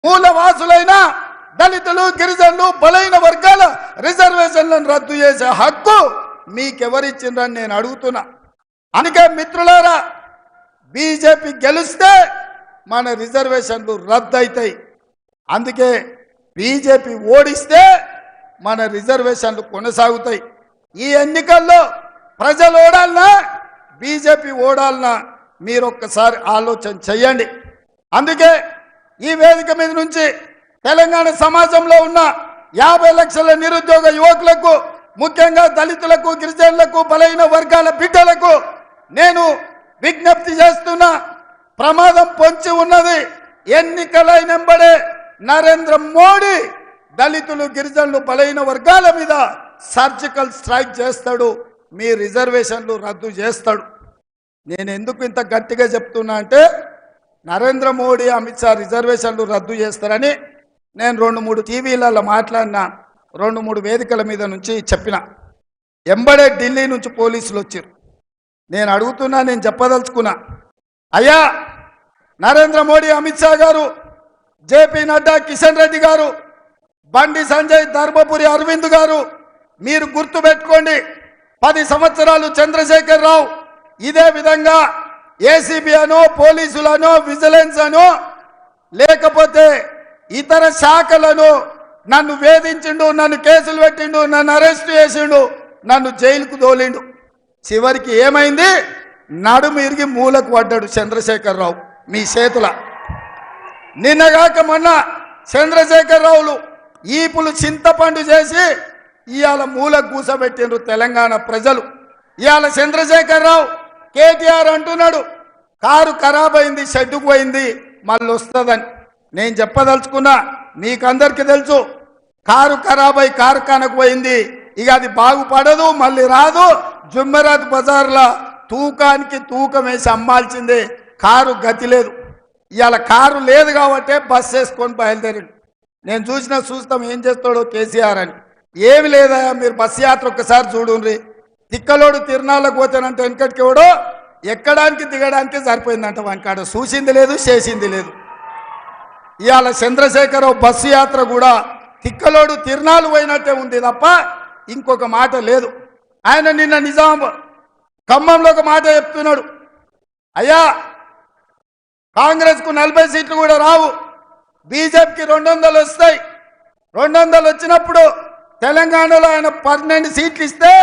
మూలవాసులైన దళితులు గిరిజనులు బలైన వర్గాల రిజర్వేషన్లను రద్దు చేసే హక్కు మీకెవరిచ్చిండ్రని నేను అడుగుతున్నా. అందుకే మిత్రులారా, బీజేపీ గెలిస్తే మన రిజర్వేషన్లు రద్దు అవుతాయి. అందుకే బీజేపీ ఓడిస్తే మన రిజర్వేషన్లు కొనసాగుతాయి. ఈ ఎన్నికల్లో ప్రజలు ఓడాలన్నా బీజేపీ ఓడాలన్నా మీరు ఒక్కసారి ఆలోచన చెయ్యండి. అందుకే ఈ వేదిక మీద నుంచి తెలంగాణ సమాజంలో ఉన్న 50 లక్షల నిరుద్యోగ యువకులకు, ముఖ్యంగా దళితులకు, గిరిజనులకు, బలైన వర్గాల బిడ్డలకు నేను విజ్ఞప్తి చేస్తున్నా. ప్రమాదం పొంచి ఉన్నది. ఎన్నికలైనంబడే నరేంద్ర మోడీ దళితులు, గిరిజనులు, బలైన వర్గాల మీద సర్జికల్ స్ట్రైక్ చేస్తాడు. మీ రిజర్వేషన్లు రద్దు చేస్తాడు. నేను ఎందుకు ఇంత గట్టిగా చెప్తున్నా అంటే, నరేంద్ర మోడీ, అమిత్ షా రిజర్వేషన్లు రద్దు చేస్తారని నేను 2-3 టీవీలలో మాట్లాడినా, 2-3 వేదికల మీద నుంచి చెప్పిన. ఎంబడే ఢిల్లీ నుంచి పోలీసులు వచ్చారు. నేను అడుగుతున్నా, నేను చెప్పదలుచుకున్నా, అయ్యా నరేంద్ర మోడీ, అమిత్ షా గారు, జేపీ నడ్డా, కిషన్ రెడ్డి గారు, బండి సంజయ్, ధర్మపురి అరవింద్ గారు, మీరు గుర్తుపెట్టుకోండి, 10 సంవత్సరాలు చంద్రశేఖర్ రావు ఇదే విధంగా ఏసీబీ అనో, పోలీసులనో, విజిలెన్స్ అనో, లేకపోతే ఇతర శాఖలను నన్ను వేధించిండు, నన్ను కేసులు పెట్టిండు, నన్ను అరెస్ట్ చేసిండు, నన్ను జైలుకు తోలిండు. చివరికి ఏమైంది? నడుము ఇరిగి మూలకు పడ్డాడు చంద్రశేఖర్ రావు మీ చేతుల. నిన్నగాక మొన్న చంద్రశేఖర్ రావులు ఈపులు చింతపండు చేసి ఇవాళ మూలకు కూసబెట్టిండ్రు తెలంగాణ ప్రజలు. ఇవాళ చంద్రశేఖర్ రావు కేటీఆర్ అంటున్నాడు, కారు ఖరాబ్ అయింది, షెడ్డుకు పోయింది, మళ్ళీ వస్తుందని. నేను చెప్పదలుచుకున్నా, మీకందరికీ తెలుసు, కారు ఖరాబ్ అయి కార్ఖానకు పోయింది, ఇక అది బాగుపడదు, మళ్ళీ రాదు. జుమ్మెరాత్ బజార్లో తూకానికి తూకం వేసి అమ్మాల్సిందే. కారు గతి లేదు. ఇవాళ కారు లేదు కాబట్టి బస్ వేసుకొని బయలుదేరాడు. నేను చూస్తాం ఏం చేస్తాడో కేసీఆర్ అని. ఏమి లేదా, మీరు బస్ యాత్ర ఒక్కసారి చూడుండ్రి. తిక్కలోడు తిరునాళ్ళకు పోతానంటే వెనకటికి ఎవడో ఎక్కడానికి దిగడానికి సరిపోయిందంట. వానికాడ చూసింది లేదు, చేసింది లేదు. ఇవాళ చంద్రశేఖరరావు బస్సు యాత్ర కూడా తిక్కలోడు తిరునాళ్ళు పోయినట్టే ఉంది తప్ప ఇంకొక మాట లేదు. ఆయన నిన్న నిజాం ఖమ్మంలో ఒక మాట చెప్తున్నాడు, అయ్యా కాంగ్రెస్కు 40 సీట్లు కూడా రావు, బీజేపీకి 200 వస్తాయి. 200 వచ్చినప్పుడు తెలంగాణలో ఆయన 12 సీట్లు ఇస్తే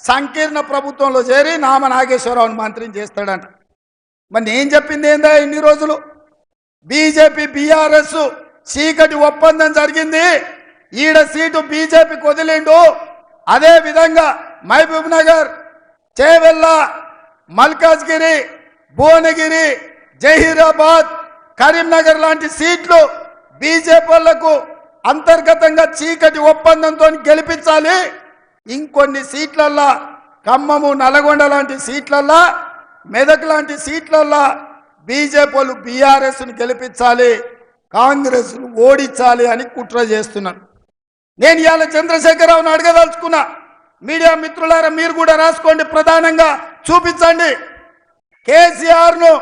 సంకీర్ణ ప్రభుత్వంలో చేరి నామ నాగేశ్వరరావుని మంత్రిని చేస్తాడంట. మరి నేను చెప్పింది ఏందా, ఇన్ని రోజులు బీజేపీ బీఆర్ఎస్ చీకటి ఒప్పందం జరిగింది, ఈడ సీటు బీజేపీకి వదిలిండు. అదే విధంగా మహబూబ్ నగర్, చేవెళ్ళ, మల్కాజ్గిరి, భువనగిరి, జహీరాబాద్, కరీంనగర్ లాంటి సీట్లు బీజేపీ వాళ్లకు అంతర్గతంగా చీకటి ఒప్పందంతో గెలిపించాలి. ఇంకొన్ని సీట్లల్లా ఖమ్మము, నల్గొండ లాంటి సీట్లల్లా, మెదక్ లాంటి సీట్లల్లా బీజేపీ వాళ్ళు బీఆర్ఎస్ను గెలిపించాలి, కాంగ్రెస్ను ఓడించాలి అని కుట్ర చేస్తున్నారు. నేను ఇవాళ చంద్రశేఖరరావును అడగదలుచుకున్నా, మీడియా మిత్రులారా మీరు కూడా రాసుకోండి, ప్రధానంగా చూపించండి. కేసీఆర్ను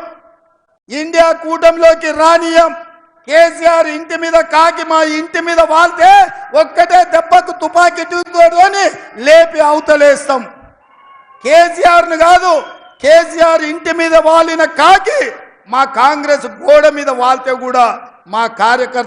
ఇండియా కూటమిలోకి రానియం, కేసీఆర్ ఇంటి మీద కాకి మా ఇంటి మీద వాళ్తే ఒక్కటే దెబ్బకు తుపాకీ అని లేపి అవతలేస్తాం. కేసీఆర్ను కాదు, కేసీఆర్ ఇంటి మీద వాలిన కాకి మా కాంగ్రెస్ గోడ మీద వాళ్తే కూడా మా కార్యకర్త